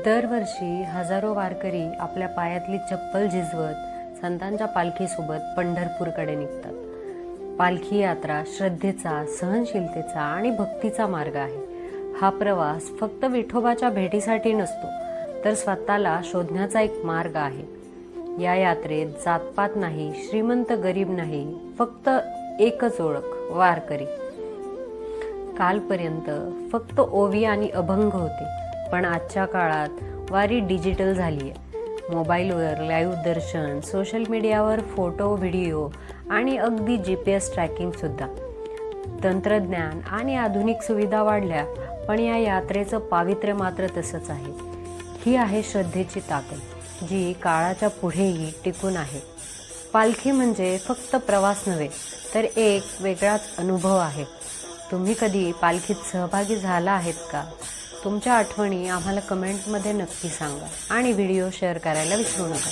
दरवर्षी हजारो वारकरी आपल्या पायातली चप्पल झिजवत संतांच्या पालखीसोबत पंढरपूरकडे निघतात। पालखी यात्रा श्रद्धेचा, सहनशीलतेचा आणि भक्तीचा मार्ग आहे। हा प्रवास फक्त विठोबाच्या भेटीसाठी नसतो, तर स्वतःला शोधण्याचा एक मार्ग आहे। या यात्रेत जातपात नाही, श्रीमंत गरीब नाही, फक्त एकच ओळख, वारकरी। कालपर्यंत फक्त ओवी आणि अभंग होते, पण आजच्या काळात वारी डिजिटल झाली आहे। मोबाईलवर लाईव्ह दर्शन, सोशल मीडियावर फोटो, व्हिडिओ आणि अगदी GPS ट्रॅकिंग सुद्धा। तंत्रज्ञान आणि आधुनिक सुविधा वाढल्या, पण या यात्रेचं पावित्र्य मात्र तसंच आहे। ही आहे श्रद्धेची ताकद, जी काळाच्या पुढेही टिकून आहे। पालखी म्हणजे फक्त प्रवास नव्हे, तर एक वेगळाच अनुभव आहे। तुम्ही कधी पालखीत सहभागी झाला आहेत का? तुमच्या आठवणी आम्हाला कमेंटमध्ये नक्की सांगा आणि व्हिडिओ शेअर करायला विसरू नका।